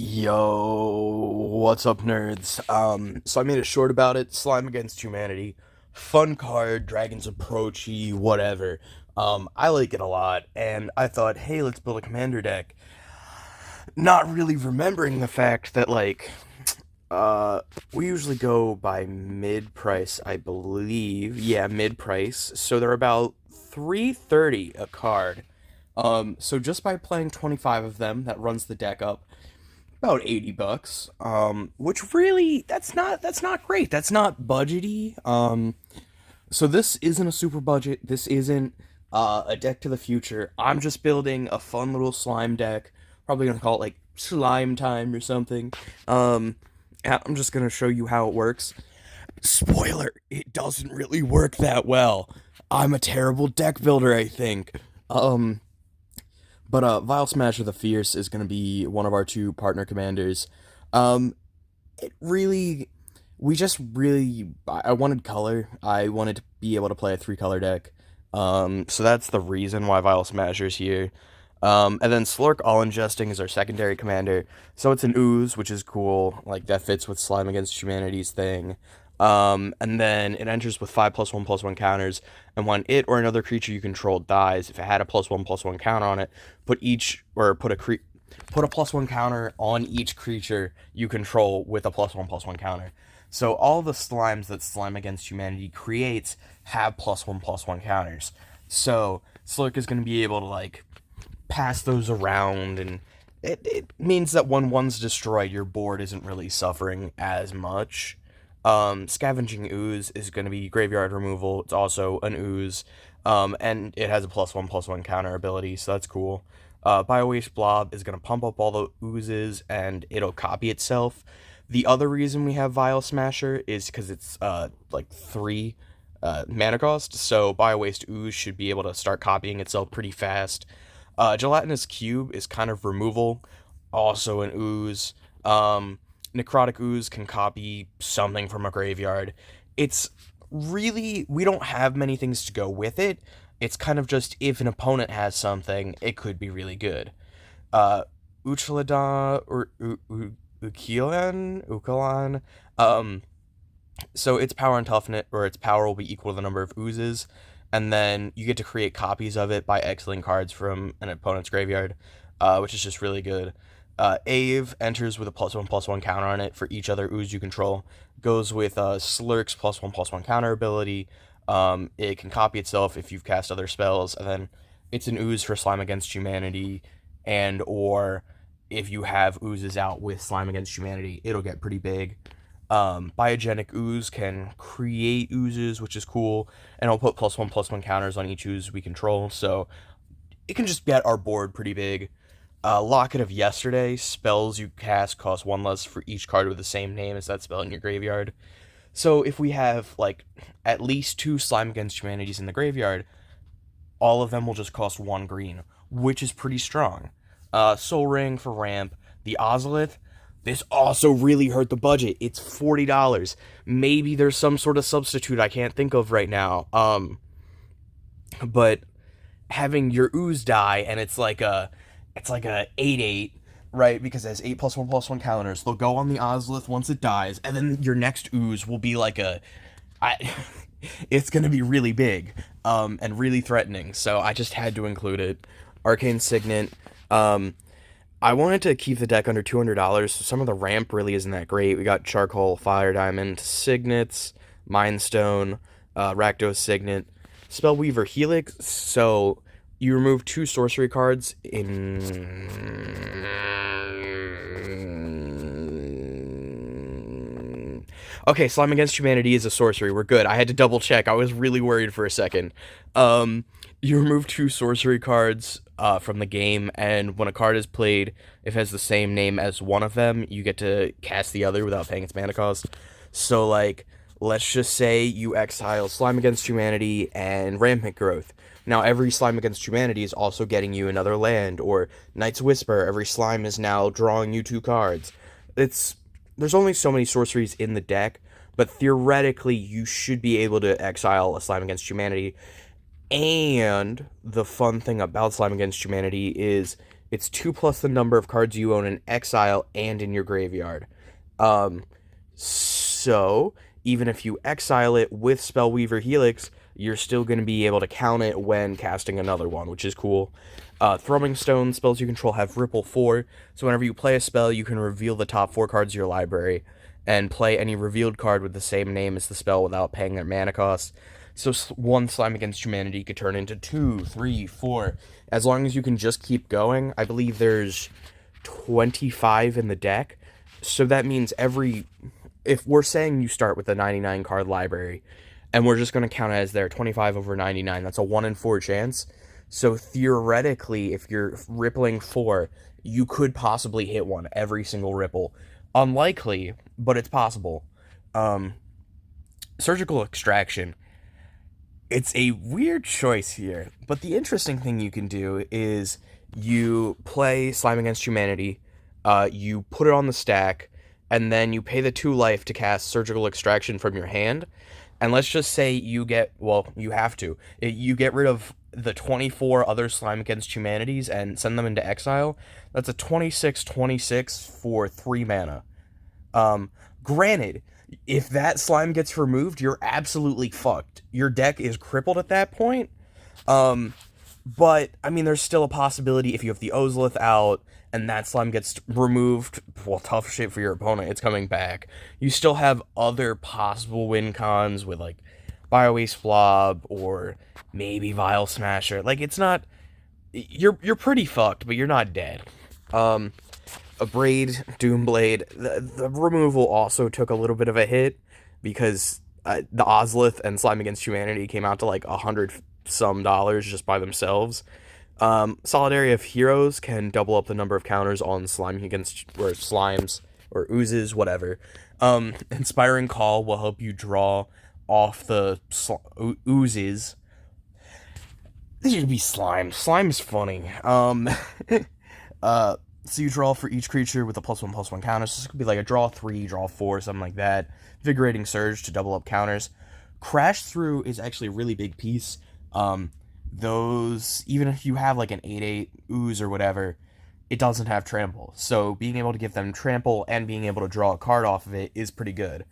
Yo, what's up, nerds? So I made a short about it. Slime Against Humanity, fun card, Dragons Approachy, whatever. I like it a lot, and I thought, hey, let's build a commander deck. Not really remembering the fact that uh, we usually go by mid price, I believe. Yeah, mid price. So they're about 330 a card. So just by playing 25 of them, that runs the deck up about $80, which really that's not great. That's not budgety. So this isn't a super budget. This isn't a deck to the future. I'm just building a fun little slime deck. Probably gonna call it like Slime Time or something. Um, I'm just gonna show you how it works. Spoiler: it doesn't really work that well. I'm a terrible deck builder, I think. Um, but Vile Smasher the Fierce is going to be one of our two partner commanders. Um, it really, we just really, I wanted color. I wanted to be able to play a three color deck. So that's the reason why Vile Smasher's here. And then Slurk All Ingesting is our secondary commander. So it's an ooze, which is cool. Like that fits with Slime Against Humanity's thing. And then it enters with 5+1/+1 counters, and when it or another creature you control dies, if it had a +1/+1 counter on it, put a +1 counter on each creature you control with a +1/+1 counter. So all the slimes that Slime Against Humanity creates have +1/+1 counters. So Slurk is going to be able to pass those around, and it means that when one's destroyed, your board isn't really suffering as much. Scavenging Ooze is going to be graveyard removal. It's also an ooze, and it has a +1/+1 counter ability, so that's cool. Biowaste Blob is going to pump up all the oozes, and it'll copy itself. The other reason we have Vile Smasher is because it's like 3 mana cost, so Biowaste Ooze should be able to start copying itself pretty fast. Gelatinous Cube is kind of removal, also an ooze. Necrotic Ooze can copy something from a graveyard. It's really, we don't have many things to go with it. It's kind of just if an opponent has something, it could be really good. Uh, Uchelada or Ukilan. So its power and toughness, or its power will be equal to the number of oozes, and then you get to create copies of it by exiling cards from an opponent's graveyard, which is just really good. Ave enters with a +1/+1 counter on it for each other ooze you control. Goes with Slurk's +1/+1 counter ability. It can copy itself if you've cast other spells, and then it's an ooze for Slime Against Humanity, and or if you have oozes out with Slime Against Humanity, it'll get pretty big. Biogenic Ooze can create oozes, which is cool, and it'll put +1/+1 counters on each ooze we control, so it can just get our board pretty big. Locket of Yesterday, spells you cast cost 1 less for each card with the same name as that spell in your graveyard. So if we have, at least 2 Slime Against Humanities in the graveyard, all of them will just cost 1 green, which is pretty strong. Soul Ring for ramp. The Ozolith, this also really hurt the budget. It's $40. Maybe there's some sort of substitute I can't think of right now. But having your ooze die, and it's like a 8/8, right? Because it has 8+1/+1 counters. They'll go on the Ozolith once it dies, and then your next ooze will be I, it's gonna be really big, and really threatening. So I just had to include it. Arcane Signet. Um, I wanted to keep the deck under $200, so some of the ramp really isn't that great. We got Charcoal, Fire Diamond, Signets, Mindstone, Rakdos Signet, Spellweaver Helix. So you remove 2 sorcery cards in. Okay, Slime Against Humanity is a sorcery. We're good. I had to double check. I was really worried for a second. You remove 2 sorcery cards from the game, and when a card is played, if it has the same name as one of them, you get to cast the other without paying its mana cost. So, let's just say you exile Slime Against Humanity and Rampant Growth. Now, every Slime Against Humanity is also getting you another land, or Knight's Whisper, every slime is now drawing you 2 cards. It's There's only so many sorceries in the deck, but theoretically you should be able to exile a Slime Against Humanity. And the fun thing about Slime Against Humanity is It's 2 plus the number of cards you own in exile and in your graveyard. Um, so even if you exile it with Spellweaver Helix, you're still going to be able to count it when casting another one, which is cool. Thrumming Stone spells you control have Ripple 4, so whenever you play a spell, you can reveal the top 4 cards of your library and play any revealed card with the same name as the spell without paying their mana cost. So one Slime Against Humanity could turn into 2, 3, 4. As long as you can just keep going. I believe there's 25 in the deck. So that means if we're saying you start with a 99 card library, and we're just going to count it as their 25 over 99, that's a 1 in 4 chance. So theoretically, if you're rippling 4, you could possibly hit one every single ripple. Unlikely, but it's possible. Surgical Extraction. It's a weird choice here, but the interesting thing you can do is you play Slime Against Humanity, you put it on the stack, and then you pay the 2 life to cast Surgical Extraction from your hand. And let's just say you get, well, you have to. You get rid of the 24 other Slime Against Humanities and send them into exile. That's a 26/26 for 3 mana. Granted, if that slime gets removed, you're absolutely fucked. Your deck is crippled at that point. But, I mean, there's still a possibility if you have the Ozolith out and that slime gets removed, well, tough shit for your opponent, it's coming back. You still have other possible win cons with, like, Bio-Waste Blob or maybe Vile Smasher. Like, it's not... You're pretty fucked, but you're not dead. Abrade, Doomblade, the removal also took a little bit of a hit because the Ozolith and Slime Against Humanity came out to like $100 some just by themselves. Solidarity of Heroes can double up the number of counters on slimes or oozes, whatever. Inspiring Call will help you draw off the oozes. These should be slime. Slime's funny. So you draw for each creature with a +1/+1 counter. So this could be like a draw 3, draw 4, something like that. Invigorating Surge to double up counters. Crash Through is actually a really big piece. Those, even if you have like an 8/8 ooze or whatever, it doesn't have trample. So being able to give them trample and being able to draw a card off of it is pretty good.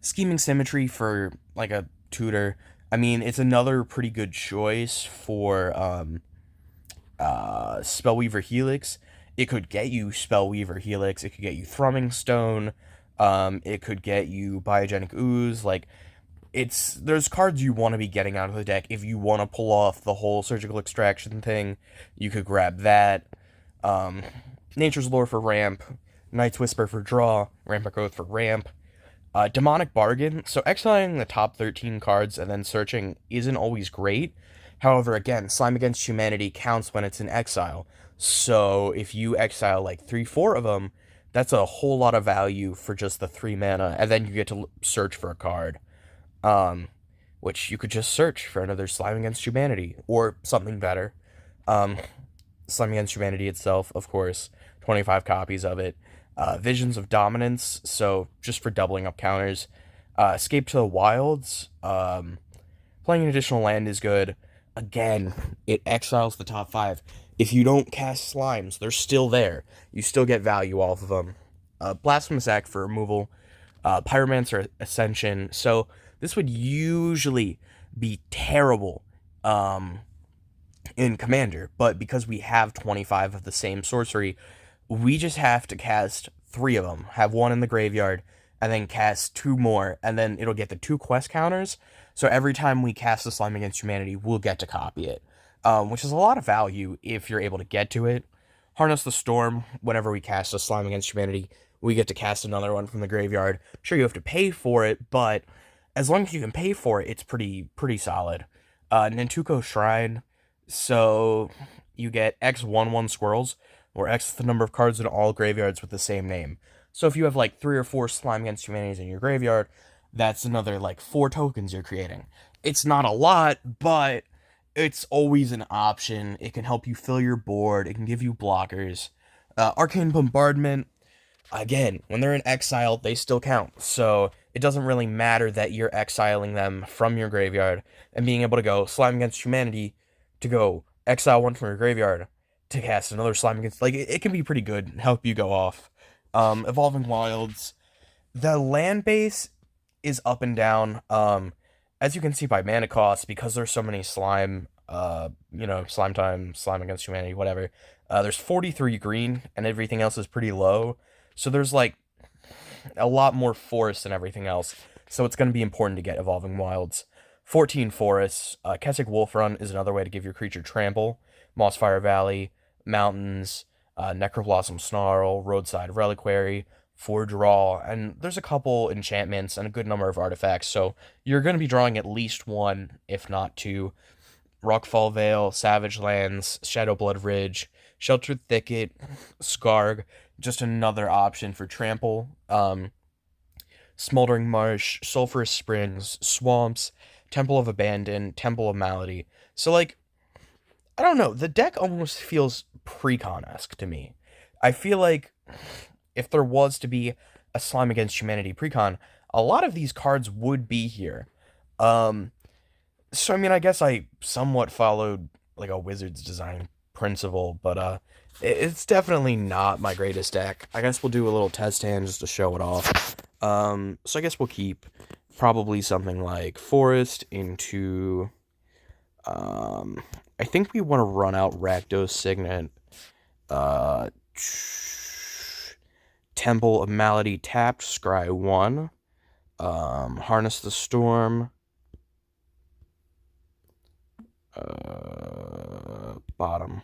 Scheming Symmetry for like a tutor. I mean, it's another pretty good choice for Spellweaver Helix. It could get you Spellweaver Helix. It could get you Thrumming Stone. It could get you Biogenic Ooze. Like, there's cards you want to be getting out of the deck. If you want to pull off the whole Surgical Extraction thing, you could grab that. Nature's Lore for ramp. Night's Whisper for draw. Rampant Growth for ramp. Demonic Bargain. So exiling the top 13 cards and then searching isn't always great. However, again, Slime Against Humanity counts when it's in exile. So if you exile like 3-4 of them, that's a whole lot of value for just the 3 mana, and then you get to search for a card. Which you could just search for another Slime Against Humanity, or something better. Slime Against Humanity itself, of course, 25 copies of it. Visions of Dominance, so just for doubling up counters. Escape to the Wilds, playing an additional land is good. Again, it exiles the top 5. If you don't cast slimes, they're still there. You still get value off of them. Blasphemous Act for removal. Pyromancer Ascension. So this would usually be terrible in Commander, but because we have 25 of the same sorcery, we just have to cast 3 of them. Have 1 in the graveyard, and then cast 2 more, and then it'll get the 2 quest counters. So every time we cast a Slime Against Humanity, we'll get to copy it, which is a lot of value if you're able to get to it. Harness the Storm. Whenever we cast a Slime Against Humanity, we get to cast another one from the graveyard. Sure, you have to pay for it, but as long as you can pay for it, it's pretty solid. Nantuko Shrine. So you get X 1/1 squirrels, or X the number of cards in all graveyards with the same name. So if you have like 3 or 4 Slime Against Humanities in your graveyard, that's another like 4 tokens you're creating. It's not a lot, but it's always an option. It can help you fill your board. It can give you blockers. Arcane Bombardment, again, when they're in exile, they still count. So it doesn't really matter that you're exiling them from your graveyard and being able to go Slime Against Humanity to go exile one from your graveyard to cast another slime against. Like it can be pretty good, help you go off. Evolving Wilds, the land base is up and down. As you can see by mana cost, because there's so many slime. Slime time, slime against humanity, whatever. There's 43 green, and everything else is pretty low. So there's like a lot more forest than everything else. So it's going to be important to get Evolving Wilds. 14 forests. Kessig Wolf Run is another way to give your creature trample. Mossfire Valley, mountains, Necroblossom Snarl, Roadside Reliquary, 4 draw, and there's a couple enchantments and a good number of artifacts. So you're going to be drawing at least one, if not two. Rockfall Vale, Savage Lands, Shadowblood Ridge, Sheltered Thicket, Skarg, just another option for trample. Smoldering Marsh, Sulphurous Springs, Swamps, Temple of Abandon, Temple of Malady. So, like, I don't know, the deck almost feels precon-esque to me. I feel like if there was to be a Slime Against Humanity precon, a lot of these cards would be here. So I mean, I guess I somewhat followed like a Wizard's design principle, but it's definitely not my greatest deck. I guess we'll do a little test hand just to show it off. So I guess we'll keep probably something like Forest into. I think we want to run out Rakdos Signet. Uh, Temple of Malady tapped, scry 1. Harness the Storm. Bottom.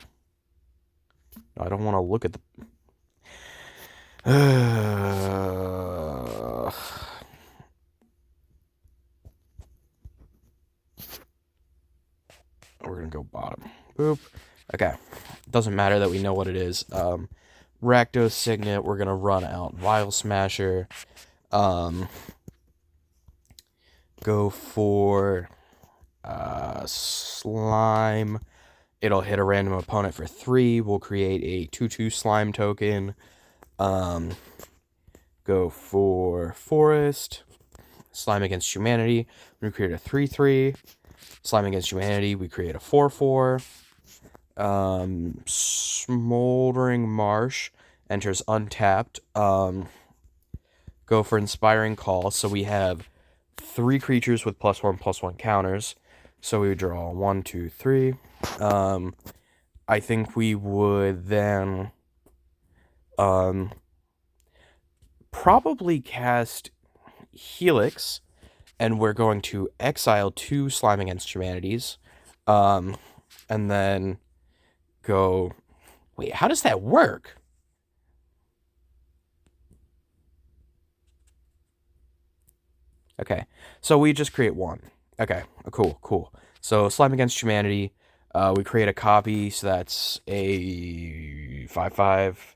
No, I don't want to look at the. We're gonna go bottom. Boop. Okay. Doesn't matter that we know what it is. Rakdos Signet. We're gonna run out Vile Smasher. Go for Slime. It'll hit a random opponent for 3. We'll create a 2/2 slime token. Go for Forest. Slime Against Humanity. We create a 3/3. Slime Against Humanity. We create a 4/4. Smoldering Marsh enters untapped. Go for Inspiring Call. So we have 3 creatures with +1/+1 counters. So we would draw 1, 2, 3. I think we would then probably cast Helix, and we're going to exile 2 Slime Against Humanities, and then go. Wait, how does that work? Okay, so we just create 1. Okay, cool. So Slime Against Humanity, we create a copy, so that's a 5/5,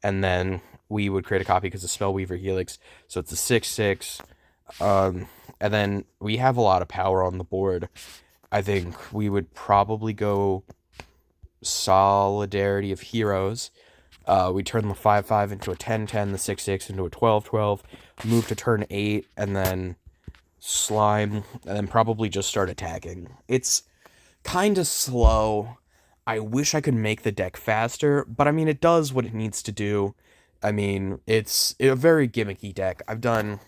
and then we would create a copy because of Spellweaver Helix, so it's a 6/6, and then we have a lot of power on the board. I think we would probably go Solidarity of Heroes. We turn the 5/5 into a 10/10, the 6/6 into a 12/12, move to turn 8, and then Slime, and then probably just start attacking. It's kind of slow. I wish I could make the deck faster, but I mean, it does what it needs to do. I mean, it's a very gimmicky deck. I've done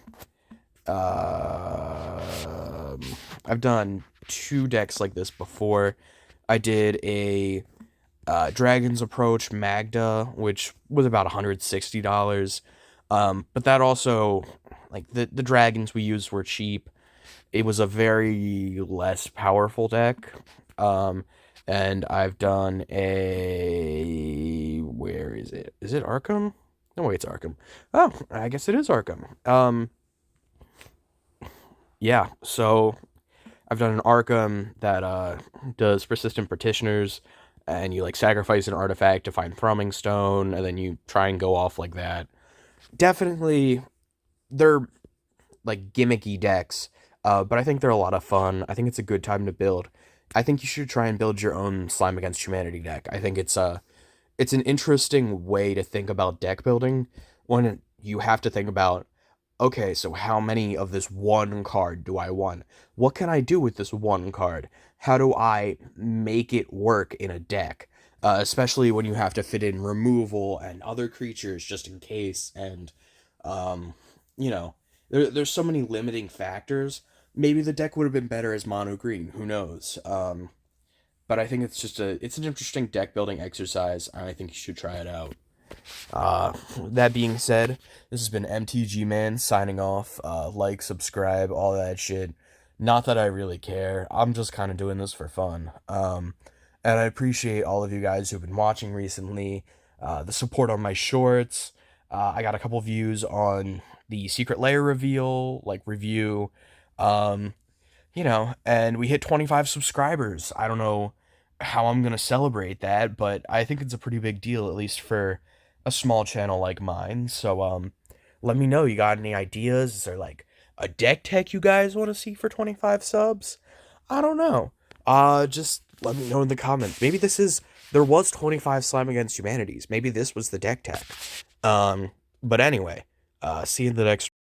2 decks like this before. I did a Dragon's Approach Magda, which was about $160. But that also, like, the dragons we used were cheap. It was a very less powerful deck. And I've done a... Where is it? Is it Arkham? No way, it's Arkham. Oh, I guess it is Arkham. Yeah, so I've done an Arkham that does Persistent Petitioners, and you, like, sacrifice an artifact to find Thrumming Stone, and then you try and go off like that. Definitely, they're, like, gimmicky decks, but I think they're a lot of fun. I think it's a good time to build. I think you should try and build your own Slime Against Humanity deck. I think it's an interesting way to think about deck building when you have to think about, okay, so how many of this one card do I want? What can I do with this one card? how do I make it work in a deck? Especially when you have to fit in removal and other creatures just in case, and um, you know, there's so many limiting factors. Maybe the deck would have been better as mono green. Who knows? But I think it's an interesting deck building exercise, and I think you should try it out. That being said, this has been MTG Man signing off. Like, subscribe, all that shit. Not that I really care. I'm just kind of doing this for fun. And I appreciate all of you guys who've been watching recently. The support on my shorts. I got a couple views on the Secret Lair reveal, like review. Um, and we hit 25 subscribers. I don't know how I'm going to celebrate that, but I think it's a pretty big deal, at least for a small channel like mine. So, let me know. You got any ideas? Is there like a deck tech you guys want to see for 25 subs? I don't know. Just let me know in the comments. There was 25 Slime Against Humanities. Maybe this was the deck tech. But anyway, see you in the next